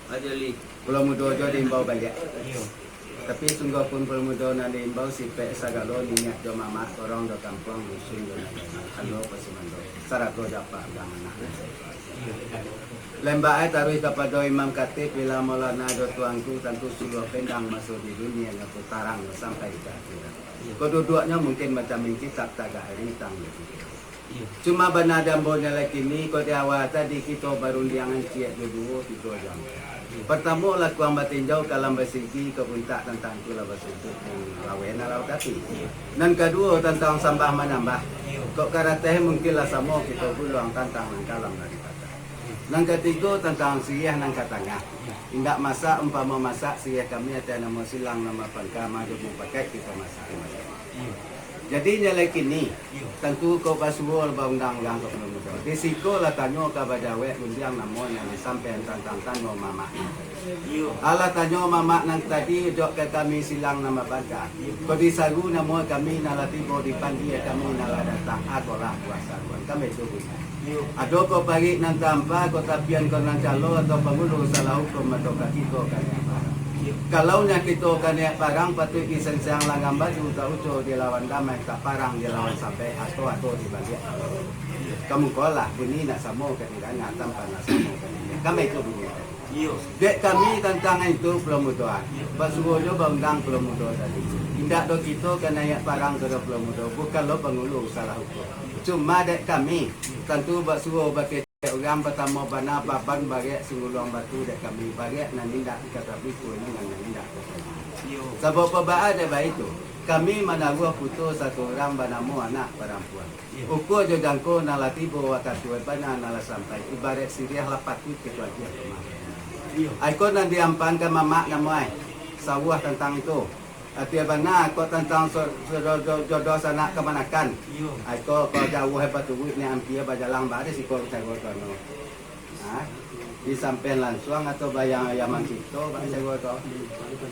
Ada li. Pulau Mudo jo diimbau banyak. Iyo. Tapi sungguh pun Pulau Mudo na diimbau si pe sagalo niat jo mama orang do kampung dusun jo kalau pasimando. Sarako japa agama. Iyo. Lembaai taruh kepada Imam Khatib bila Maulana do tuangku tentu suluh pendang masuk di dunia ngaku tarang sampai ke akhirat. Kedua-duanya mungkin macam ini tak tagak rintang. Cuma benar dambonya lagi ni kau awal tadi kita baru liangan ciat dulu 3 jam. Pertama lah kuang batinjau kalam basiki kepuntak tentang tu lah basiki lawen alau tapi. Dan kedua tentang sambah menambah. Kok karateh mungkin lah sama kita pulang tentang kalam dari kata. Dan ketiga tentang siyah nang katanya. Indak masak umpama masak siyah kami ada nama silang nama pangka madu pakai kita masak. Jadi nyalai kini tentu kau pasual undang-undang kau belum tahu. Risiko lah tanya kepada wek undiang namanya sampai tentang tanya mama. Alah tanya mama nang tadi jok ke kami silang nama pangka. Kau disagu nama kami nala tibo di pandi kami nala datang aku lah puasa kami tunggu. Ada kau pagi nang tanpa kau tapian kau nang calo atau pengulu salah hukum atau kaki kau kan. Kalau nya kita kena parang patut kisang langgam baju tahu dia lawan damai tak parang dia lawan sampai atau di balik. Kamu kolah bunyi nak sama ketinggalan tanpa nak sama ketinggalan. Kami itu bunyi. Dek kami tentang itu belum mudah. Basuhnya bangdang belum mudah tadi. Indak do kita kena ya parang ke belum mudah. Bukan lo pengulu salah hukum. Cuma dek kami tentu basuh bagi orang pertama bana papan bagiak singulong batu dek kami bagiak nan indak kata biku ni nan indak. Sebab apa ada baik itu. Kami menangguh putus satu orang banamu anak perempuan. Ukur jo jangko nala tibo wakat dua bana nala sampai ibarat siriah lapat tu ketua dia kemana. Aikon nan diampan ke mama namai sawah tentang itu. Artinya bana kau tentang jodoh sana kemanakan. Aikon kau jauh hebat tu ni ampia bajalang baris ikut saya kono. Disampai langsung atau bayang ayaman kita bahasa gua tu.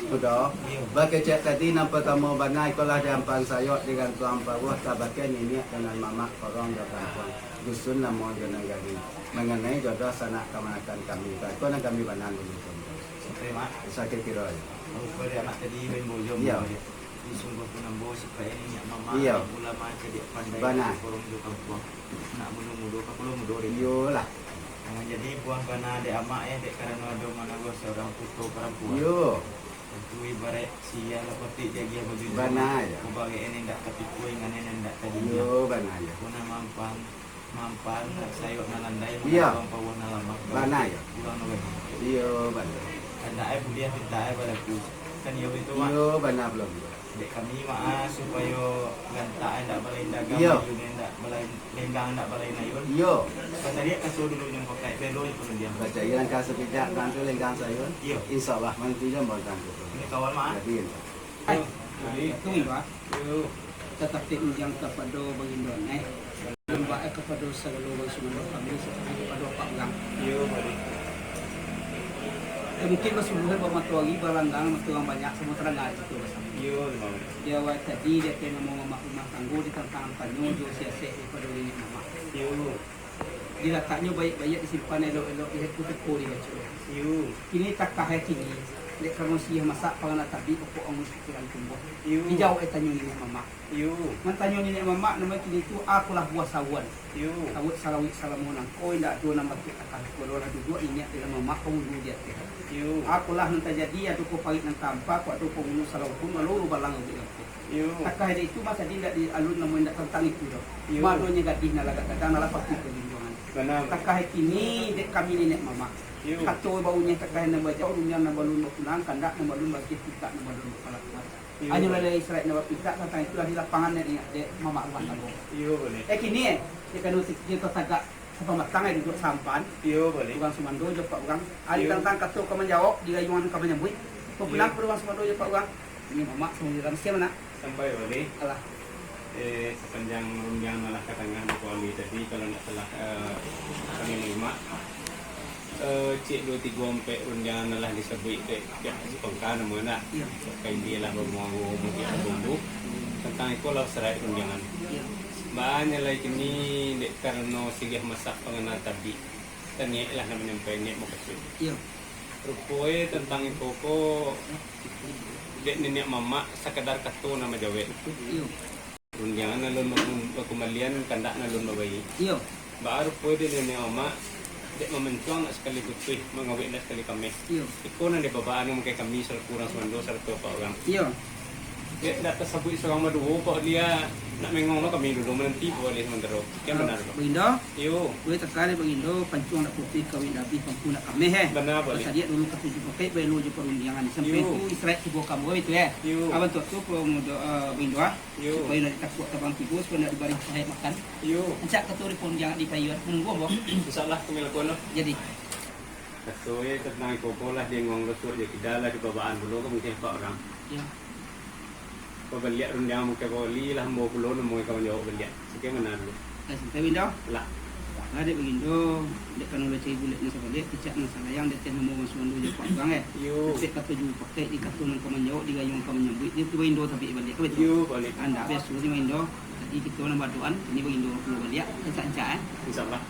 Sudah. Bagi cek tadi nampak tamu banai kalau diampan sayot dengan tuang bawah tabakan ini dengan mama korong datang dusun nama jenang gadi mengenai jodoh sana kemanakan kami. Kau nak kami banan dulu. Terima. Sakit kira. Kau dia mak tadi bembo jom. Iya. Sungguh pun ambo supaya ini mama ulama jadi pandai korong do kampung. Nak mudo-mudo kapolo mudo dia. Iyalah. Jadi buang bana de amak dek karena ada mana gua seorang putu perempuan. Yo. Tentu ibarat sia lah petik dia baju Bana ya. Kubagai ini ndak ketipu dengan ini ndak tadi. Yo bana ya. Kuna mampan sayur nalandai Iya. pawon lama. Bana ya. Ulang nawe. Yo bana. Anda ai bulia kita ai balaku. Kan yo itu mah. Yo bana belum. Dek kami mah supaya ganta ndak balai dagang Iya. ndak balai lenggang ndak balai nayun. Yo. Kan tadi kasih dulu yang pakai pelo itu dia. Baca yang kasih pijak bantu lenggang sayur. Iya. Insyaallah nanti jam bantu. Ini kawan mah. Jadi. Itu mbak, tetap yang kepada baginda mbak kepada seluruh semua kami kepada Pak Gang. Yo, balik. Mungkin masih boleh bermatuari berlanggang matuang banyak semua terangkat itu bersama. Yo, Dia tadi dia kena mau rumah tangguh di tentang panyo jo sia-sia daripada ini nama. yo, Dia letaknya baik-baik disimpan elok-elok di teko di baca. yo. Kini tak kahai kini. Dek kamu siah masak kalau nak tabi pokok orang pikiran tumbuh. Yo. Dijauh tanya ni mama. Yo, Mantanya ni mama nama kini tu akulah buah sawan. yo. Awak salawit salamunan. Oh indak dua nama kita akan kalau dua ini dengan mama kau dulu dia. Yo, Akulah nanti jadi atau kau pahit nanti tampak atau kau bunuh salawat pun lalu balang dia. yo. Takah itu masa dia di alun namun tidak tentang itu dah. Yo. Malunya gadis nalaga kadang nala pasti perlindungan. Benar. Takah kini dek kami nenek mama. Yo. Kato baunya takah nama jauh dunia nama lun pulang kandak nama lun bagi kita nama lun kepala kuasa. Hanya lalai Israel nama kita tentang itu di lapangan dek mama rumah tangga. Yo, boleh. Kini dia kan dia tagak pematang ay duduk sampan. Yo, boleh. Urang Sumando jo Pak Urang. Ali tentang kato ka menjawab di layuan ka menyambut. Pulang ke Urang Sumando jo Pak Urang. Ini mama semua siapa nak? Sampai boleh. Alah. Sepanjang runjang malah katanya di kuali tadi kalau nak salah kami lima. Cik 2 3 sampai runjang malah disebut dek si pengkan nama nak. Kain dia lah bermuang mungkin bumbu. Tentang itu lah serai runjangan. Banyak lagi ni dek karena singgah masak pengenal tadi. Tanya lah namanya penyak mau kecil. Iya. Rupoi tentang ipoko dek nenek mama sekedar katu nama jawet. Iyo. Runjangan nalun kembalian kandak nalun bayi. Iyo. Baru poi de nenek mama dek memencuang nak sekali putih mengawet nak sekali kami. Iyo. Iko na de babaan yang mungkin kami sel kurang semando serta pak orang. Iyo. Dek dak tersebut seorang madu kok dia nak mengong no kami dulu menanti boleh sementara. Kan benar Pak. Bagindo, Iyo. gue terkali bagindo pancuang nak putih kawin nabi pampu nak kami he. Benar boleh. Pasal dia dulu ketujuh pakai belu je perundangan sampai Yo. tu Israel tiba kamu itu ya. Yo. Abang tu kalau muda bagindo Yo. supaya nak takut tabang tibu supaya nak diberi saya makan. Iyo. Encak keturi pun jangan dipayuan menunggu boh. Insyaallah kami lakukan. Jadi Katoy tentang ipoko lah dia ngong lesuk je kidalah di babaan dulu kan mungkin pak orang. ya. Pabaliak runjang mungkin boli lah mau pulau nemu kau jauh baliak. Sekian mana dulu. Sampai bagindo. Lah. Ada bagindo dek kan oleh cai bulat ni sampai dek kecak nang salayang dek teh nemu masuk je pak bang eh. Yo. Dek kata ju pakai di kartu nang kaman jauh di gayung kaman nyambut dia tu bagindo tapi balik ke betul. Yo boleh. Anda biasa ni bagindo. Jadi kita nak bantuan ini bagindo perlu balik kecak eh. Insyaallah.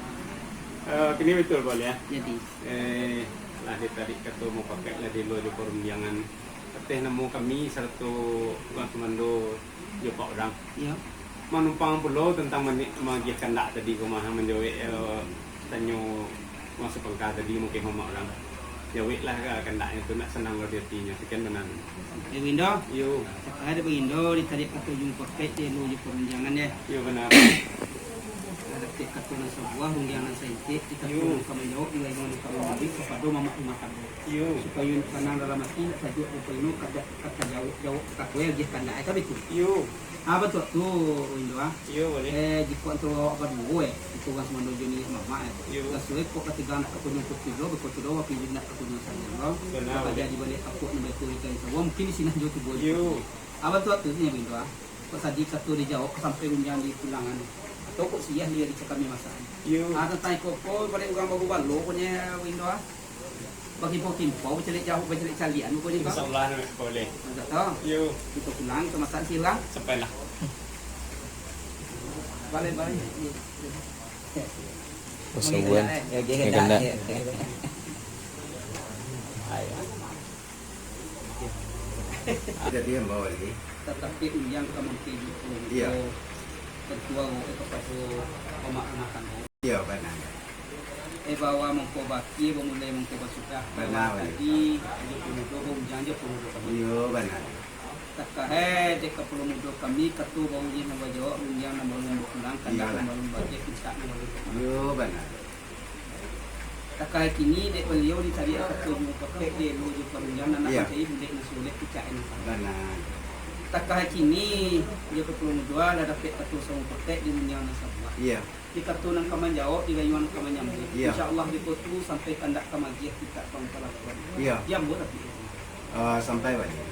Kini betul boleh ya. Jadi Lah dia tadi kata mau pakai lah di luar di perundangan. Teh nemu kami satu bang komando yo pak orang. ya. Menumpang pulau tentang magiah kandak tadi kumaha menjawab tanyo masuk pengkar tadi mungkin homak orang. Jawab lah kandaknya tu nak senang lo diartinya. Sekian benar. Bagindo. Yo. Ada bagindo di tadi kata jumpa pakai dia lu je perundangan ya. Yo benar. Ada tek kata nang sebuah rundangan saintik kita perlu kaman jauh di gayung kaman nyambut kepada mama makan. Yo. Supaya kanang dalam hati sajuk upaya kata jauh kata dia kandak itu betul. Yo. Apa tu Indo ah? Yo boleh. Jika tu apa dulu itu kan semua dojo ni mama Yo. Kasih kok ketiga nak kepunyaan ketiga, betul doa pilih nak kepunyaan saya. Benar. Apa jadi balik aku nak betul ikan itu. Mungkin sini jo tu boleh. Yo. Apa tu ni Indo ah? Kok tadi kata dijawab sampai runjang di pulangan. Atau kok siah dia dicakami masalah. Yo. Ada tay kok balik orang baru balo punya Indo ah. Bagi pokin pau celik jauh celik calian pun ni kan. Insyaallah boleh. Tak tahu. Yo. Kita pulang ke masalah silang. Sampailah. Balik. Usahawan kena Jadi yang bawa lagi. Tetapi yang kemungkinan itu Iya. ketua kepada pemakan Iya benar. bawa mengkobaki memulai mengkobasuka Benar. tadi dia pun janji pun Iya benar. tak dek perlu mudo kami ketua bau ni nama jawab yang nama lumbu pulang kandang Iya. nama lumbu dia kita nama lumbu Iya benar. tak kini dek beliau dicari ketua mu pakai dia lu je perunjang anak Iya. saya bundek nasulit kita ini Benar. tak kini dia perlu mudo ada dapat ketua sama pakai di menjang nasabah Iya. di kartu nang kaman jawab di gayuan kaman nyambut. Iya. Insyaallah di kotu sampai kandak kamagiah kita pangkalakuan. Iya. Jam buat tapi. Sampai balik.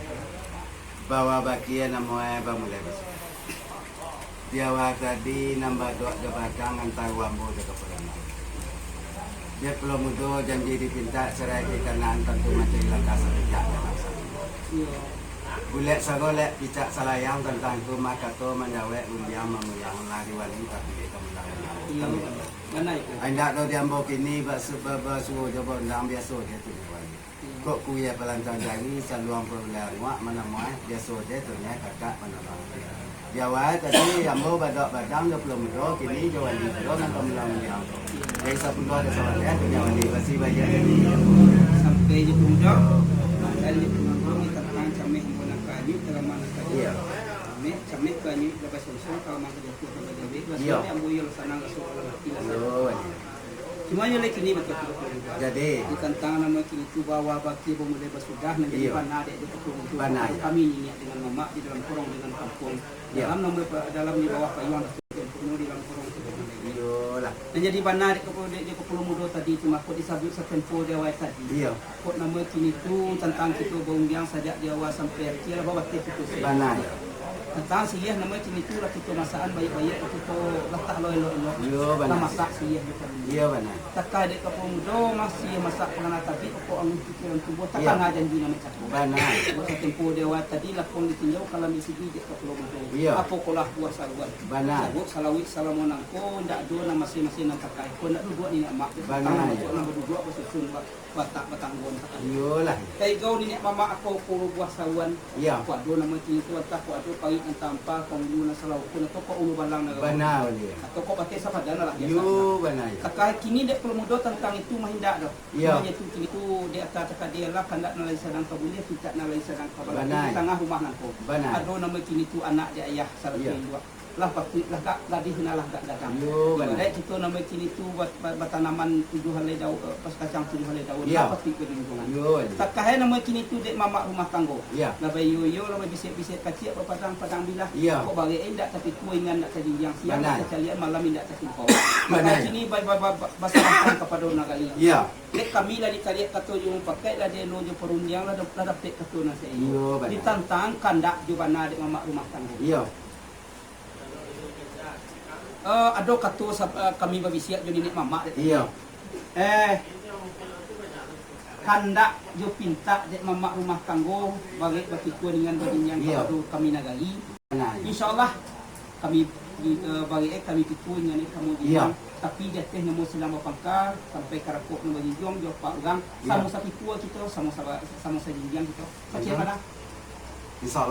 Bawa bakia namanya mulai besar. Dia tadi nambah doa jabatan antar wambo ke pulang. Dia belum mudo janji dipinta cerai karena antar tu macam langkah sejak. Iya. Bulek sagolek picak salayang tentang tu maka tu menjawab undiang memuyang lari wali tapi kita Iya. menang. Mana itu? Anda tu diambo kini sebab suruh jawab undang biasa dia tu wali. Kok kuya pelantar jari saluang perulahan wak mana muat biasa dia tu nya kakak menolong. Jawab tadi ambo badak badang 20 mudo kini jawab di tu nak menolong dia. Dari 10 ada soal dia tu jawab di masih bayar ni. Sampai je muda. Dan di pengaruh kita tentang camih guna kayu dalam mana kayu. Iya. Camih kayu lepas susun kalau masa dia tu kalau jadi Iya. yang buyul sana rasul Allah. Oh. Semuanya lagi ni betul betul. Jadi Di tentang nama kini tu bawa baki pemulai bersudah menjadi Iya. panah dek betul betul. Panah, ya. Kami niat dengan mama di dalam korong dengan kampung. Iya. Dalam nama dalam di bawah payuan penuh di dalam korong itu. iyalah. Dan jadi panah dek dia ke Pulau Mudo tadi cuma kok disabut setempo dia awal tadi. Iya. Kok nama kini tu tentang kita bonggiang sajak dia awal sampai akhir bawa teh itu. Panah ya. tentang siyah nama itu lah kita masaan baik-baik kita letak lo-lo Yo lah benar. masak siyah kita. Iya benar. Takai dek kapung muda masih masak penganat tapi pokok angin pikiran tubuh Iya. takkan ngajan di nama cakap. Benar. Buat tempoh dewa tadi lapong ditinjau kalau misi dek kapung muda. Iya. Apa kolah buat saluan. Benar. Sabut salawit salamonang ko ndak do nama masing-masing nang takai. Ko ndak duduk ni nak mak. Benar. Nang duduk apa susun batak batanggon takai. Yo lah. Kai gau ni mama aku puru buah saluan. Iya. Ko ado nama tu tak ko ado pagi ang tampa kong luna salau ko to ko ulu balang na. Benar dia. Atau ko pakai sapadana lah biasa. Yo benar. Takai kini dek perlu muda tentang itu mahinda dah. Ya. Hanya itu kini tu dia kata dia lah kandak nalai sadang kabulnya tidak nalai sadang kabala. Benar. Di tengah rumah nanko. Benar. Ado nama kini tu anak dia ayah sarap Ya. dua. Lah pasti lah gak gadis nalah gak datang. Yo, benar. Baik kita nama kini tu tanaman 7 helai daun pas kacang 7 helai daun. Ya. Lah pasti ke lingkungan. Yo. Takai nama kini tu dek mamak rumah tanggo. Ya. Labai yo labai bisik-bisik kecil padang bilah. Ya. Kok bagi indak tapi ku ingan nak jadi yang siang Benar. kalian malam indak tapi kau. Benar. Maka kini basahkan kepada nagali. Iya. Dek kami lah dikaliat kata yung pakai lah dia lojo perundiang lah dapat kata na sa Yo, iyo. benar. Ditantang kandak jubana dek mamak rumah tanggo. Iya. Ado kata kami babisiak jo nenek mamak dek. Iya. Kandak jo pinta dek mamak rumah tanggo bagi batiku dengan badinyan Iya. kepada kami nagali. Benar. InsyaAllah kami bagi kami tipu dengan kamu Iya. tapi jatuh nemu selama pangkar sampai karakuk nemu jinjong jo pak gang Iya. sama sa tipu kita sama jinjang kita. Macam Iya. mana? Insyaallah.